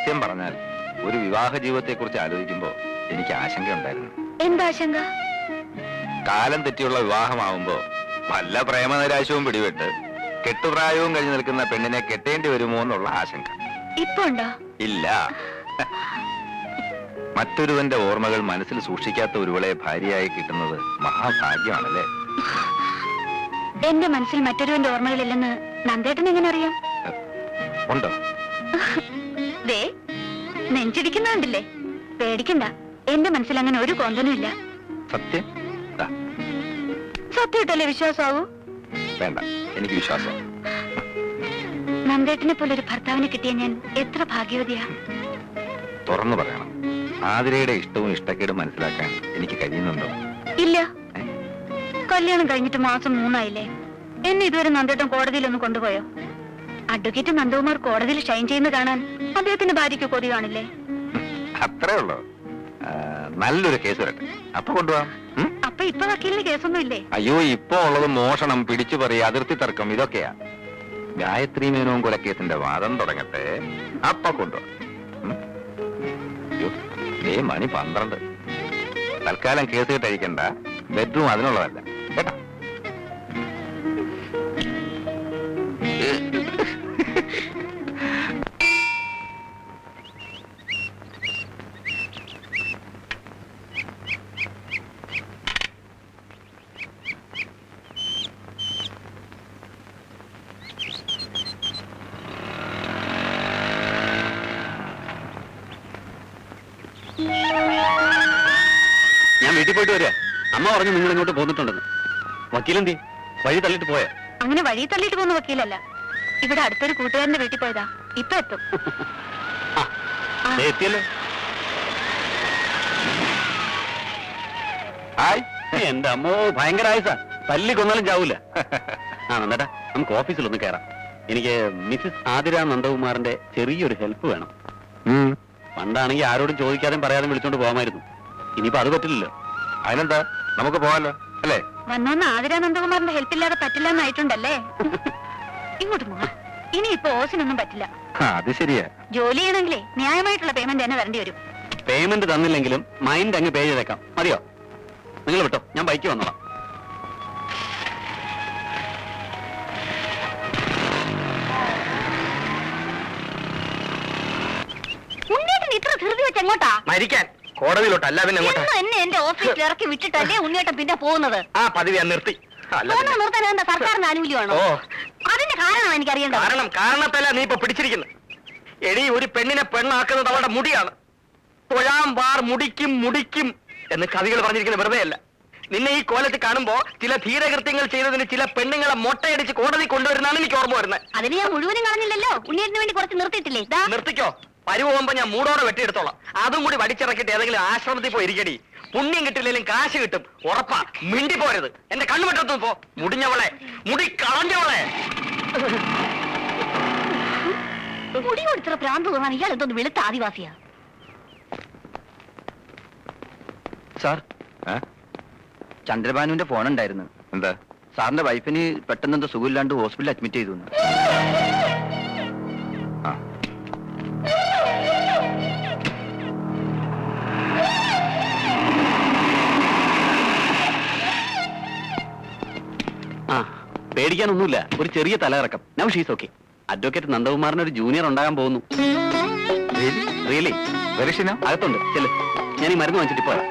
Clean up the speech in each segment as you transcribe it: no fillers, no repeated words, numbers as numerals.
സത്യം പറഞ്ഞാൽ ഒരു വിവാഹ ജീവിതത്തെ കുറിച്ച് ആലോചിക്കുമ്പോ എനിക്ക് ആശങ്കയുണ്ടായിരുന്നു. എന്താശങ്ക? കാലം തെറ്റിയുള്ള വിവാഹമാവുമ്പോ വല്ല പ്രേമനിരാശവും പിടിപെട്ട് കെട്ടുപ്രായവും കഴിഞ്ഞു നിൽക്കുന്ന പെണ്ണിനെ കെട്ടേണ്ടി വരുമോ എന്നുള്ള ആശങ്ക. ഇപ്പൊ ഉണ്ടോ? ഇല്ല. മറ്റൊരുവന്റെ ഓർമ്മകൾ മനസ്സിൽ സൂക്ഷിക്കാത്ത ഒരുവളെ ഭാര്യയായി കിട്ടുന്നത് മഹാഭാഗ്യമാണല്ലേ? എന്റെ മനസ്സിൽ മറ്റൊരുവന്റെ ഓർമ്മകളില്ലെന്ന് നന്ദേട്ടൻ എങ്ങനെ അറിയാം? ഉണ്ടോ? ദേ നെഞ്ചിടിക്കുന്നുണ്ടല്ലേ? പേടിക്കണ്ട, എന്റെ മനസ്സിൽ അങ്ങനെ ഒരു കോന്തനും ഇല്ല. സത്യം? സത്യമായിട്ടല്ലേ വിശ്വാസമാവൂ? വേണ്ട, എനിക്ക് വിശ്വാസം. നന്ദേട്ടനെ പോലെ ഒരു ഭർത്താവിനെ കിട്ടിയ ഞാൻ എത്ര ഭാഗ്യവതിയാ. തുറന്നു പറയണം, ആതിരയുടെ ഇഷ്ടവും ഇഷ്ടക്കേടും മനസ്സിലാക്കാൻ എനിക്ക് കഴിയുന്നുണ്ടോ? ഇല്ല. കല്യാണം കഴിഞ്ഞിട്ട് മാസം 3 ആയില്ലേ? എന്നെ ഇതുവരെ നന്ദേട്ടൻ കോടതിയിലൊന്ന് കൊണ്ടുപോയോ? അഡ്വക്കേറ്റ് നന്ദകുമാർ കോടതിയിൽ ഷൈൻ ചെയ്യുന്ന കാണാൻ അദ്ദേഹത്തിന്റെ ഭാര്യയ്ക്ക് കൊതി കാണില്ലേ? അത്രേ ഉള്ളൂ. നല്ലൊരു കേസ് വരട്ടെ, അപ്പൊ കൊണ്ടുപോവാം. അപ്പൊ ഇപ്പൊ വക്കീലിന് കേസൊന്നും ഇല്ലേ? അയ്യോ, ഇപ്പൊ ഉള്ളത് മോഷണം, പിടിച്ചുപറി, അതിർത്തി തർക്കം, ഇതൊക്കെയാ. ഗായത്രി മേനോൻ കൊലക്കേസിന്റെ വാദം തുടങ്ങട്ടെ, അപ്പൊ കൊണ്ടുപോവാം. മണി 12. തൽക്കാലം കേസ് കിട്ടഴിക്കണ്ട, ബെഡ്റൂം അതിനുള്ളതല്ല കേട്ടോ. ഞാൻ വീട്ടിൽ പോയിട്ട് വരിക. അമ്മ പറഞ്ഞു നിങ്ങൾ ഇങ്ങോട്ട് പോന്നിട്ടുണ്ടെന്ന്. വക്കീലെന്തി വഴി തള്ളിട്ട് പോയ? അങ്ങനെ വഴി തള്ളിട്ട് പോകുന്ന വക്കീലല്ല, ഇവിടെ അടുത്തൊരു കൂട്ടുകാരന്റെ വീട്ടിൽ പോയതാ. ഇപ്പൊ എത്തും. എത്തിയല്ലോ. എന്റെ അമ്മോ, ഭയങ്കര ആയുസാ. തല്ലി കൊന്നാലും ചാവൂല. നന്ദേട്ടാ, നമുക്ക് ഓഫീസിലൊന്ന് കയറാം. എനിക്ക് മിസ്സിസ് ആതിര നന്ദകുമാറിന്റെ ചെറിയൊരു ഹെൽപ്പ് വേണം. പണ്ടാണെങ്കിൽ ആരോടും ചോദിക്കാതെ പറയാതെ വിളിച്ചോണ്ട് പോകാമായിരുന്നു. ഇനിയിപ്പോ അത് പറ്റില്ലല്ലോ. അതിനെന്താ, നമുക്ക് പോകാലോ അല്ലേ? വന്നോന്ന് ആതിര നന്ദകുമാറിന്റെ ഹെൽപ്പ് ഇല്ലാതെ പറ്റില്ല എന്നായിട്ടുണ്ടല്ലേ? ഇങ്ങോട്ട് പോകാം. ഇനി ഇപ്പൊ ഓസിനൊന്നും പറ്റില്ല. അത് ശരിയാ. ജോലി ചെയ്യണമെങ്കിലേ ന്യായമായിട്ടുള്ള പേയ്മെന്റ് തന്നെ വരേണ്ടി വരും. പേയ്മെന്റ് തന്നില്ലെങ്കിലും മൈൻഡ് അങ്ങ് പേ ചെയ്തേക്കാം. മതിയോ? നിങ്ങൾ വിട്ടോ, ഞാൻ ബൈക്ക് വന്നോളാം. ഇത്ര ധൃതി വെച്ച് എങ്ങോട്ടാ? മരിക്കാൻ. കോടതിയിലോട്ട്, അല്ല പിന്നെ എന്നെ എന്റെ ഓഫീസിൽ ഇറക്കി വിട്ടിട്ടല്ലേ ഉണ്ണിയേട്ടൻ പിന്നെ പോകുന്നത്? ആ പതിവ് ഞാൻ നിർത്തി. നിർത്താൻ എന്താ സർക്കാരിന്റെ ആനുകൂല്യമാണോ? അതിന്റെ കാരണം എനിക്കറിയേണ്ടത്. കാരണത്തല്ല നീ ഇപ്പൊ പിടിച്ചിരിക്കുന്നത്. എടി, ഒരു പെണ്ണിനെ പെണ്ണാക്കുന്നത് അവളുടെ മുടിയാണ്. തൊഴാം വാർ മുടിക്കും മുടിക്കും എന്ന് കവികൾ പറഞ്ഞിരിക്കുന്നത് വെറുതെ അല്ല. നിന്നെ ഈ കോലത്തിൽ കാണുമ്പോ ചില ധീരകൃത്യങ്ങൾ ചെയ്തതിന് ചില പെണ്ണുങ്ങളെ മൊട്ടയടിച്ച് കോടതി കൊണ്ടുവരുന്നതാണ് എനിക്ക് ഓർമ്മ വരുന്നത്. അതിന് ഞാൻ മുഴുവനും കളഞ്ഞില്ലല്ലോ. ഉണ്ണിയേട്ടന് വേണ്ടി കുറച്ച് നിർത്തിയിട്ടില്ലേ? നിർത്തിക്കോ. പരുവുമ്പോ ഞാൻ മൂടോടെ വെട്ടിയെടുത്തോളാം. അതും കൂടി വടിച്ചിറക്കിട്ട് ഏതെങ്കിലും ആശ്രമത്തിൽ പോയി ഇരിക്കടി. പുണ്യം കിട്ടില്ലെങ്കിലും കാശ് കിട്ടും, ഉറപ്പാ. മിണ്ടി പോരുത്. എന്റെ കണ്ണു വെട്ടത്തു പോ. മുടിഞ്ഞവളെ, മുടി കളഞ്ഞവളെ. മുടി കൊടുത്ത പ്രാന്ത് തോന്നാൻ ഇയാൾ എന്തോന്ന് വെളുത്ത ആദിവാസിയാ. സാർ, ചന്ദ്രബാനുവിന്റെ ഫോൺ ഉണ്ടായിരുന്നു. എന്താ? സാറിന്റെ വൈഫിന് പെട്ടെന്ന് എന്തോ സുഖമില്ലാണ്ട് ഹോസ്പിറ്റലിൽ അഡ്മിറ്റ് ചെയ്തു. പേടിക്കാനൊന്നുമില്ല, ഒരു ചെറിയ തലയിറക്കം. Now she's okay. അഡ്വക്കേറ്റ് നന്ദകുമാറിന് ഒരു ജൂനിയർ ഉണ്ടാകാൻ പോകുന്നു. റിയലി? അകത്തുണ്ട്. ചെല്, ഞാൻ ഈ മരുന്ന് വാങ്ങിച്ചിട്ട് പോരാ.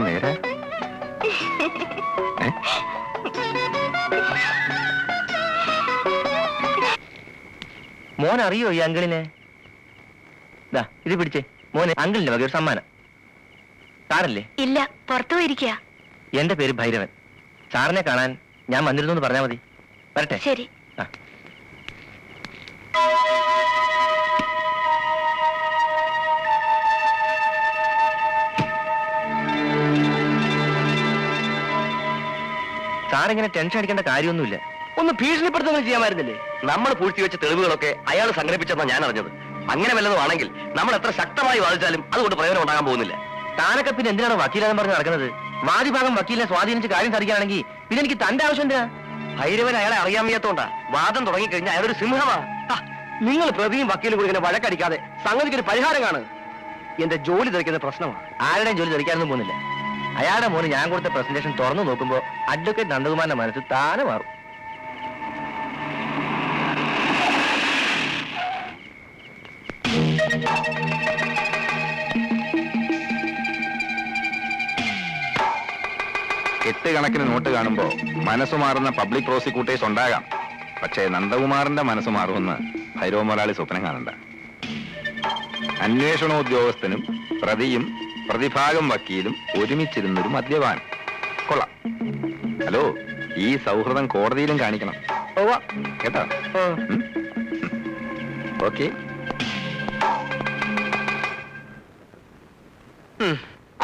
നേരെ മോൻ അറിയോ ഈ അങ്കിളിനെ? ഇത് പിടിച്ചേ മോനെ, അങ്കിളിന്റെ വക ഒരു സമ്മാനം. സാറല്ലേ? ഇല്ല, പുറത്തു പോയിരിക്കുക. എന്റെ പേര് ഭൈരവൻ. സാറിനെ കാണാൻ ഞാൻ വന്നിരുന്നു എന്ന് പറഞ്ഞാൽ മതി. വരട്ടെ? ശരി. 1 സാറിങ്ങനെ ടെൻഷൻ അടിക്കേണ്ട കാര്യമൊന്നുമില്ല. ഒന്ന് ഭീഷണിപ്പെടുത്തുകയും ചെയ്യാമായിരുന്നില്ലേ? നമ്മൾ പൂഴ്ത്തി വെച്ച തെളിവുകളൊക്കെ അയാൾ സംഘടിപ്പിച്ചെന്നാണ് ഞാൻ അറിഞ്ഞത്. അങ്ങനെ വല്ലതും ആണെങ്കിൽ നമ്മൾ എത്ര ശക്തമായി വാദിച്ചാലും അതുകൊണ്ട് പ്രയോജനം ഉണ്ടാകാൻ പോകുന്നില്ല. താനൊക്കെ പിന്നെ എന്തിനാണ് വക്കീലെന്ന് പറഞ്ഞ് നടക്കുന്നത്? വാദിഭാഗം വക്കീലിനെ സ്വാധീനിച്ച് കാര്യം സാധിക്കുകയാണെങ്കിൽ പിന്നെ എനിക്ക് തന്റെ ആവശ്യം എന്താ? ഭൈരവൻ അയാളെ അറിയാൻ വയ്യാത്തോണ്ടാ. വാദം തുടങ്ങിക്കഴിഞ്ഞാൽ അയാളൊരു സിംഹമാ. നിങ്ങൾ പ്രതിയും വക്കീലും കൂടി ഇങ്ങനെ വഴക്കടിക്കാതെ സംഗതിക്ക് ഒരു പരിഹാരം കാണുക. എന്റെ ജോലി തെറിക്കുന്ന പ്രശ്നമാണ്. ആരുടെയും ജോലി തെറിക്കാനൊന്നും പോകുന്നില്ല. അയാളുടെ മോന് ഞാൻ കൊടുത്ത പ്രസന്റേഷൻ തുറന്നു നോക്കുമ്പോ അഡ്വക്കേറ്റ് നന്ദകുമാറിന്റെ മനസ്സിൽ താനെ മാറും. കണക്കിന് നോട്ട് കാണുമ്പോ മനസ്സ് മാറുന്ന പബ്ലിക് പ്രോസിക്യൂട്ടേഴ്സ് ഉണ്ടാകാം. പക്ഷേ നന്ദകുമാറിന്റെ മനസ്സ് മാറുമെന്ന് ഭൈരവ മുതലാളി സ്വപ്നം കാണണ്ട. അന്വേഷണോദ്യോഗസ്ഥനും പ്രതിയും പ്രതിഭാഗം വക്കീലും ഒരുമിച്ചിരുന്നൊരു മദ്യപാൻ. കൊള്ളാം. ഹലോ, ഈ സൗഹൃദം കോടതിയിലും കാണിക്കണം കേട്ടോ. ഓക്കെ.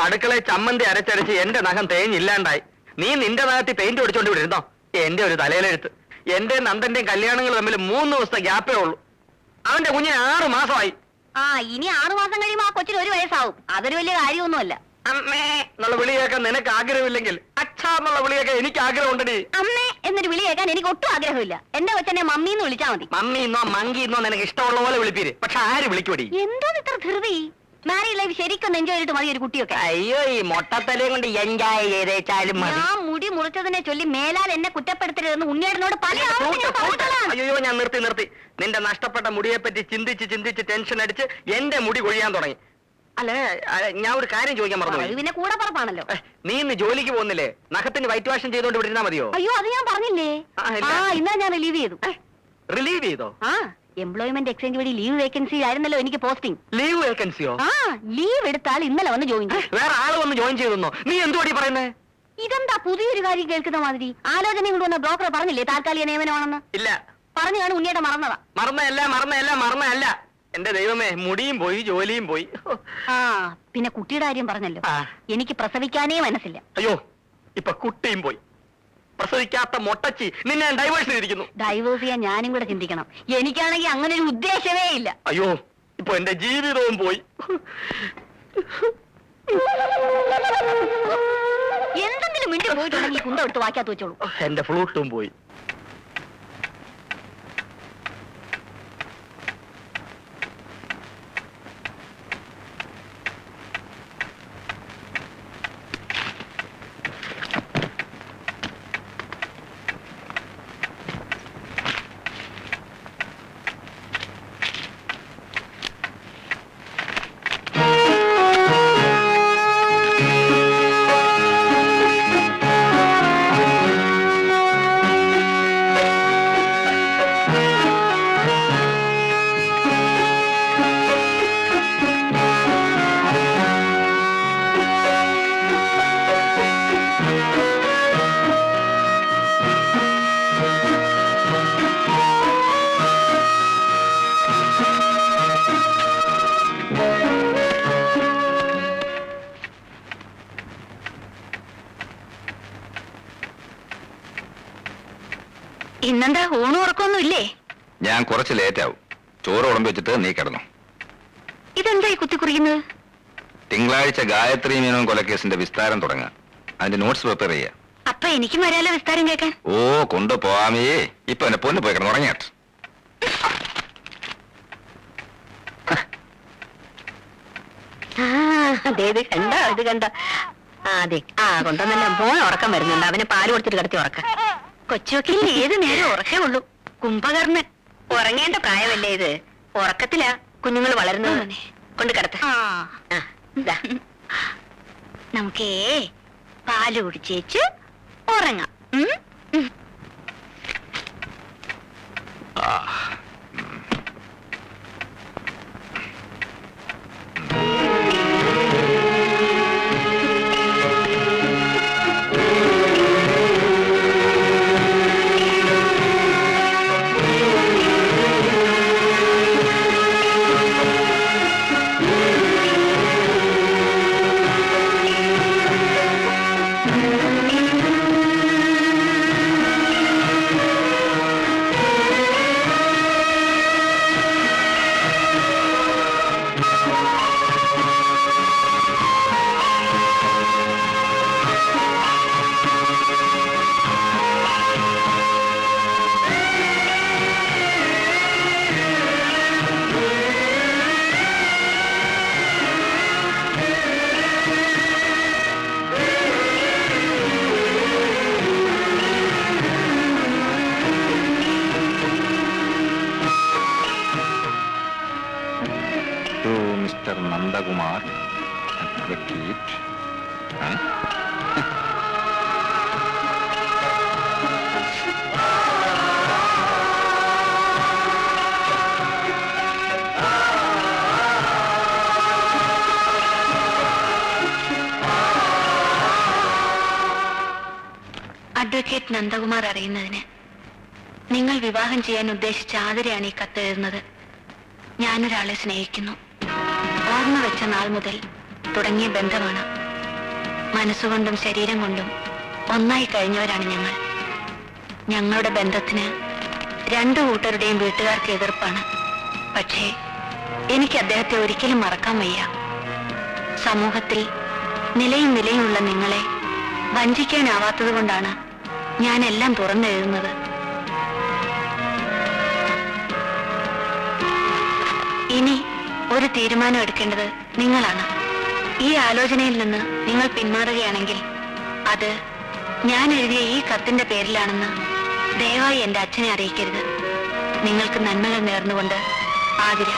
അടുക്കളയിൽ ചമ്മന്തി അരച്ചരച്ച് എന്റെ നഖം തേഞ്ഞില്ലാണ്ടായി. നീ നിന്റെ നഖത്തിൽ പെയിന്റ് ഒടിച്ചോണ്ട് ഇവിടെ ഇരുന്നോ? എന്റെ ഒരു തലയിലെഴുത്ത്. എന്റെ നന്ദന്റെയും കല്യാണങ്ങൾ തമ്മിൽ 3 ദിവസത്തെ ഗ്യാപ്പേ ഉള്ളൂ. അവന്റെ കുഞ്ഞിന് 6 മാസമായി. ഇനി 6 മാസം കഴിയുമ്പോ ആ കൊച്ചിന് 1 വയസ്സാവും. അതൊരു വലിയ കാര്യമൊന്നുമല്ല. അമ്മേ എന്നുള്ള വിളി കേൾക്കാൻ നിനക്ക് ആഗ്രഹമില്ലെങ്കിൽ അച്ഛാ എന്നുള്ള വിളി കേൾക്കാൻ എനിക്ക് ആഗ്രഹമുണ്ടടി. അമ്മേ എന്നൊരു വിളി കേൾക്കാൻ എനിക്ക് ഒട്ടും ആഗ്രഹമില്ല. എന്റെ കൊച്ചനെ മമ്മീന്ന് വിളിച്ചാ മതി. മമ്മിന്നോ മങ്കിന്നോ നിനക്ക് ഇഷ്ടമുള്ള പോലെ വിളിപ്പീര്. പക്ഷെ ആര് വിളിക്കൂടി? എന്തോ ഇത്ര ധൃതി? മാരീഡ് ലൈഫ് ശരിക്കും എൻജോയ് ചെയ്തിട്ട് മതി ഒരു കുട്ടിയൊക്കെ. അയ്യോ, ഈ മൊട്ടത്തലയും കൊണ്ട് എൻജോയ് ചെയ്തേച്ചാലും മതി. ഞാൻ മുടി മുറിച്ചതിനെ ചൊല്ലി മേലാൽ എന്നെ കുറ്റപ്പെടുത്തരുതെന്ന് ഉണ്ണിയേടനോട് പല അയ്യോ, ഞാൻ നിർത്തി. നിന്റെ നഷ്ടപ്പെട്ട മുടിയെ പറ്റി ചിന്തിച്ച് ടെൻഷൻ അടിച്ച് എന്റെ മുടി കൊഴിയാൻ തുടങ്ങി. അല്ലേ, ഞാൻ ഒരു കാര്യം ചോദിക്കാൻ മറന്നു. പിന്നെ കൂടെ പറപ്പാണല്ലോ. നീ ഇന്ന് ജോലിക്ക് പോകുന്നില്ലേ? നഖത്തിന് വൈറ്റ് വാഷൻ ചെയ്തോണ്ട് വിട്ടിരുന്നാ മതിയോ? അയ്യോ, അത് ഞാൻ പറഞ്ഞില്ലേ. ഇന്നാ ഞാൻ റിലീവ് ചെയ്തു. റിലീവ് ചെയ്തോ? എംപ്ലോയ്മെന്റ് എക്സ്ചേഞ്ച് വഴി ലീവ് വേക്കൻസി ആയിരുന്നല്ലോ എനിക്ക് പോസ്റ്റിംഗ്. ലീവ് വേക്കൻസിയോ? ലീവ് എടുത്താൽ ഇന്നലെ വന്ന് ജോയിൻ ചെയ്യും. വേറെ ആള് വന്ന് ജോയിൻ ചെയ്തെന്നോ? നീ എന്തുവാടി പറയുന്നേ? ഇതെന്താ പുതിയൊരു കാര്യം കേൾക്കുന്ന മാതിരി? ആലോചനയും കൊണ്ട് വന്ന ബ്രോക്കർ പറഞ്ഞില്ലേ താൽക്കാലിക നിയമനമാണെന്ന്? ഇല്ല. പറഞ്ഞു കാണും ഉണ്ണിയുടെ മറന്നതാ. മറന്നല്ല. എന്റെ ദൈവമേ, മുടിയും പോയി, ജോലിയും പോയി. പിന്നെ കുട്ടിയുടെ കാര്യം പറഞ്ഞല്ലോ. എനിക്ക് പ്രസവിക്കാനേ മനസ്സില്ല. അയ്യോ, ഇപ്പൊ കുട്ടിയും പോയി. പ്രസവിക്കാത്ത മൊട്ടച്ചി നിന്നെ ഡൈവേഴ്സ് ചെയ്തിരിക്കുന്നു. ഡൈവേഴ്സ് ചെയ്യാൻ ഞാനും കൂടെ ചിന്തിക്കണം. എനിക്കാണെങ്കിൽ അങ്ങനെ ഒരു ഉദ്ദേശമേ ഇല്ല. അയ്യോ, ഇപ്പൊ എന്റെ ജീവിതവും പോയി. എന്തെങ്കിലും മിണ്ടി പോയിട്ടുണ്ടെങ്കിൽ കുന്തം എടുത്ത് വാക്കാത്ത വെച്ചോളൂ. എന്റെ ഫ്ലൂട്ടും പോയി. ഇന്നെന്താ ഊണും ഉറക്കൊന്നും ഇല്ലേ? ഞാൻ കുറച്ച് ലേറ്റ് ആവും. ചോറ് ഉടമ്പി വെച്ചിട്ട് നീ കിടന്നു. ഇതെന്താ ഈ കുത്തിക്കുറിക്കുന്നത്? തിങ്കളാഴ്ച ഗായത്രി മീനോൻ കൊലക്കേസിന്റെ വിസ്താരം തുടങ്ങാം. അതിന്റെ നോട്ട്സ് പ്രിപ്പയർ ചെയ്യാം. അപ്പൊ എനിക്കും വരാലോ വിസ്താരം കേൾക്കാൻ? ഓ, കൊണ്ടുപോവാമേ. ഇപ്പൊ എന്നെ പൊന്നു പോയി കിടന്നു ഉറങ്ങിയാട്ട്. ഇത് കണ്ടോ? അതെ, കൊണ്ടുവന്നല്ലോ. മോൻ ഉറക്കം വരുന്നുണ്ട്. അവന് പാല് കൊടുത്തിട്ട് കിടത്തി ഉറക്കം. കൊച്ചുവക്കിൽ ഏത് നേരം ഉറക്കേ ഉള്ളൂ. കുംഭകർണൻ. ഉറങ്ങേണ്ട പ്രായമല്ലേ ഇത്? ഉറക്കത്തിലാ കുഞ്ഞുങ്ങൾ വളരുന്നത്. കൊണ്ട് കിടത്ത. നമുക്കേ പാല് കുടിച്ചേച്ച് ഉറങ്ങാം. To mister Nandakumar advocate. Advocate Nandakumar അറിയുന്നതിന് നിങ്ങൾ വിവാഹം ചെയ്യാൻ ഉദ്ദേശിച്ച ആതിരയാണ് ഈ കത്തെഴുതുന്നത്. ഞാനൊരാളെ സ്നേഹിക്കുന്നു. ഓർമ്മ വെച്ച നാൾ മുതൽ തുടങ്ങിയ ബന്ധമാണ്. മനസ്സുകൊണ്ടും ശരീരം കൊണ്ടും ഒന്നായി കഴിഞ്ഞവരാണ് ഞങ്ങൾ. ഞങ്ങളുടെ ബന്ധത്തിന് രണ്ടു കൂട്ടരുടെയും വീട്ടുകാർക്ക് എതിർപ്പാണ്. പക്ഷേ എനിക്ക് അദ്ദേഹത്തെ ഒരിക്കലും മറക്കാൻ വയ്യ. സമൂഹത്തിൽ നിലയും വിലയുമുള്ള നിങ്ങളെ വഞ്ചിക്കാനാവാത്തത് കൊണ്ടാണ് ഞാൻ എല്ലാം തുറന്നെഴുതുന്നത്. ഇനി ഒരു തീരുമാനം എടുക്കേണ്ടത് നിങ്ങളാണ്. ഈ ആലോചനയിൽ നിന്ന് നിങ്ങൾ പിന്മാറുകയാണെങ്കിൽ അത് ഞാൻ എഴുതിയ ഈ കത്തിന്റെ പേരിലാണെന്ന് ദയവായി എന്റെ അച്ഛനെ അറിയിക്കരുത്. നിങ്ങൾക്ക് നന്മകൾ നേർന്നുകൊണ്ട് ആതിര.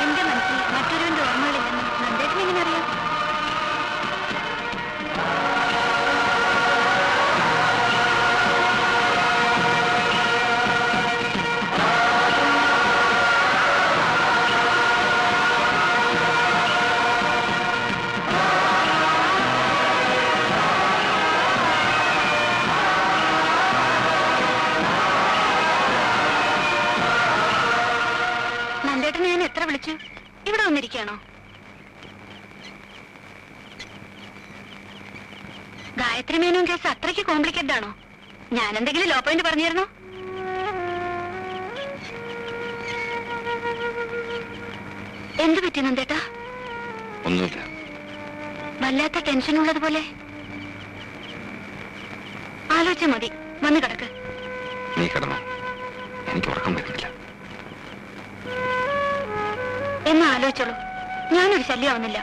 എന്റെ മനസ്സിൽ മറ്റൊരുവന്റെ ഓർമ്മകളില്ലെന്ന് നന്ദേട്ടൻ എങ്ങനെ അറിയാം? നന്ദേട്ടനെ ഞാൻ എത്ര വിളിച്ചു? ഇവിടെ വന്നിരിക്കുകയാണോ? ഗായത്രി മേനോൻ കേസ് അത്രയ്ക്ക് കോംപ്ലിക്കേറ്റഡ് ആണോ? ഞാൻ എന്തെങ്കിലും ലോ പോയിന്റ് പറഞ്ഞിരുന്നോ? എന്ത് പറ്റി നന്ദേട്ടാ? ഒന്നുമില്ല. വല്ലാത്ത ടെൻഷൻ ഉള്ളതുപോലെ. ആലോചിച്ച മതി, വന്ന് കിടക്ക്. നീ കിടന്നോ, എനിക്ക് ഉറക്കം വരുന്നില്ല. എന്ന് ആലോചിച്ചോളൂ, ഞാനൊരു ശല്യമാവുന്നില്ല.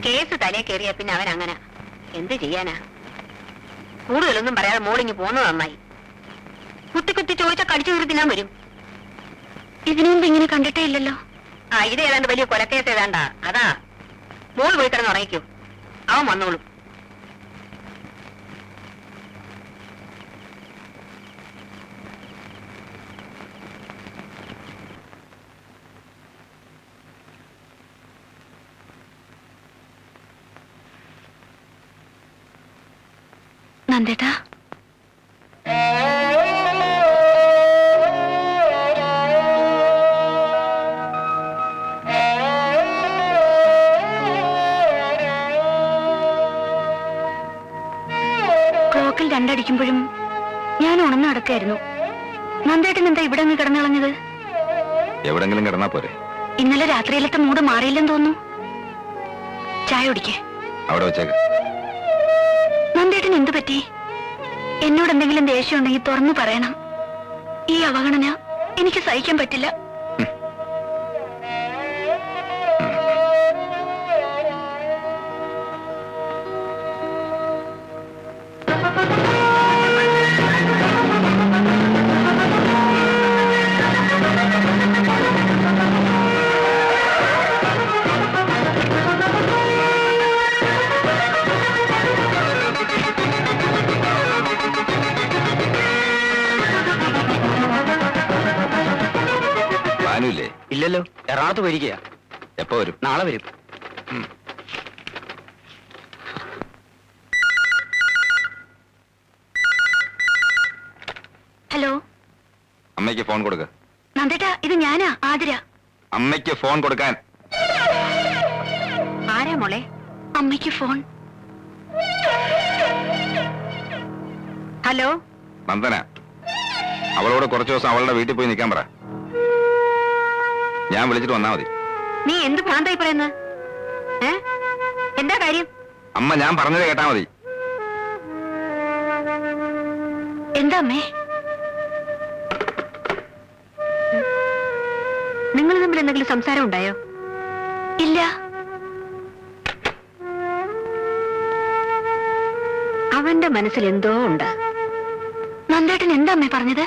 കേസ് തലേ കയറിയ പിന്നെ അവൻ അങ്ങനെ എന്ത് ചെയ്യാനാ? കൂടുതലൊന്നും പറയാതെ മോളിങ്ങി പോന്നു നന്നായി. കുത്തി കുത്തി ചോദിച്ചാൽ കടിച്ചു കീറി തിന്നാൻ വരും. ഇതിനു മുമ്പ് ഇങ്ങനെ കണ്ടിട്ടേ ഇല്ലല്ലോ. ആ, ഇത് ഏതാണ്ട് വലിയ കൊലക്കേസ് ഏതാണ്ടാ. അതാ മോള് പോയി കിടന്ന് ഉറങ്ങിക്കൂ, അവൻ വന്നോളൂ. നന്ദേട്ടാ, ക്ലോക്കിൽ രണ്ടടിക്കുമ്പോഴും ഞാൻ ഉണർന്നു നടക്കായിരുന്നു. നന്ദേട്ടൻ എന്താ ഇവിടെ അങ്ങ് കിടന്നു കളഞ്ഞത്? എവിടെങ്കിലും കിടന്നാ പോരെ? ഇന്നലെ രാത്രിയിലത്തെ മൂഡ് മാറിയില്ലെന്ന് തോന്നുന്നു. ചായ കുടിക്കേ? അവിടെ വെച്ചേക്ക്. നന്ദേട്ടൻ എന്തു പറ്റി? എന്നോട് എന്തെങ്കിലും ദേഷ്യം ഉണ്ടെങ്കിൽ തുറന്നു പറയണം. ഈ അവഗണന എനിക്ക് സഹിക്കാൻ പറ്റില്ല. ഭാനുല്ലേ? ഇല്ലല്ലോ, എറണാകുളത്ത് പോയിരിക്കുക. എപ്പോ വരും? നാളെ വരും. ഹലോ അമ്മയ്ക്ക് ഫോൺ കൊടുക്ക. നന്ദേട്ടാ, ഇത് ഞാനാ ആതിര. അമ്മയ്ക്ക് ഫോൺ കൊടുക്കാൻ. ആരാ മോളെ? അമ്മയ്ക്ക് ഫോൺ. ഹലോ നന്ദന, അവളോട് കുറച്ചു ദിവസം അവളുടെ വീട്ടിൽ പോയി നിൽക്കാൻ പറ. ഞാൻ വിളിച്ചിട്ട് വന്നാ മതി. നീ എന്ത് ഭ്രാന്തായി പറയുന്നത്? എന്താ കാര്യം? അമ്മ ഞാൻ പറഞ്ഞത് കേട്ടാ മതി. എന്താ അമ്മേ? നിങ്ങൾ തമ്മിൽ എന്തെങ്കിലും സംസാരം ഉണ്ടായോ? ഇല്ല. അവന്റെ മനസ്സിൽ എന്തോ ഉണ്ട്. നന്ദേട്ടൻ എന്താ അമ്മേ പറഞ്ഞത്?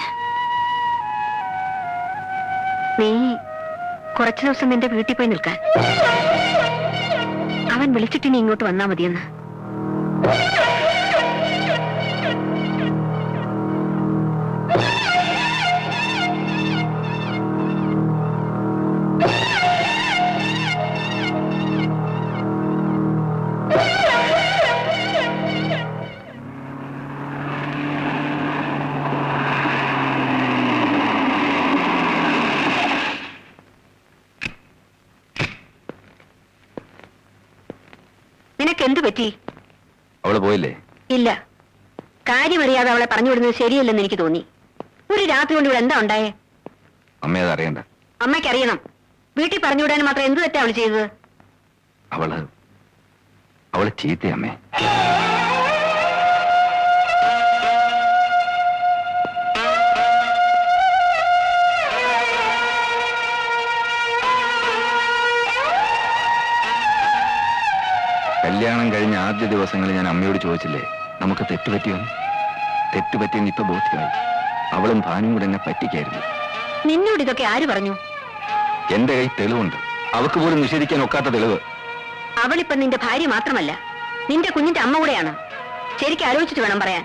നീ കുറച്ചു ദിവസം നിന്റെ വീട്ടിൽ പോയി നിൽക്കാൻ. അവൻ വിളിച്ചിട്ട് നീ ഇങ്ങോട്ട് വന്നാ മതിയെന്ന്. നിനക്കെന്ത് പറ്റി? അവള് പോയില്ലേ? ഇല്ല. കാര്യമറിയാതെ അവളെ പറഞ്ഞു വിടുന്നത് ശരിയല്ലെന്ന് എനിക്ക് തോന്നി. ഒരു രാത്രി കൊണ്ട് ഇവിടെ എന്താ ഉണ്ടായേ? അമ്മ അത് അറിയണ്ട. അമ്മയ്ക്കറിയണം. വീട്ടിൽ പറഞ്ഞു വിടാൻ മാത്രം എന്ത് തെറ്റാ അവള് ചെയ്തത്? അവള് ചീത്തയമ്മേ. കല്യാണം കഴിഞ്ഞ ആദ്യ ദിവസങ്ങളിൽ ഞാൻ അമ്മയോട് ചോദിച്ചില്ലേ നമുക്ക് തെറ്റുപറ്റിയെന്ന്. തെറ്റുപറ്റിയെന്ന് ഇപ്പൊ ബോധ്യമായി. അവളും ഭാനും കൂടെ എന്നെ പറ്റിക്കായിരുന്നു. നിന്നോട് ഇതൊക്കെ ആര് പറഞ്ഞു? എന്റെ കൈ തെളിവുണ്ട്. അവക്ക് പോലും നിഷേധിക്കാൻ ഒക്കാത്ത തെളിവ്. അവളിപ്പം നിന്റെ ഭാര്യ മാത്രമല്ല, നിന്റെ കുഞ്ഞിന്റെ അമ്മ കൂടെയാണ്. ശരിക്കും ആലോചിച്ചിട്ട് വേണം പറയാൻ.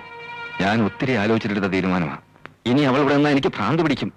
ഞാൻ ഒത്തിരി ആലോചിച്ചിട്ടെടുത്ത തീരുമാനമാണ്. ഇനി അവൾ ഇവിടെ നിന്നാ എനിക്ക് ഭ്രാന്ത് പിടിക്കും.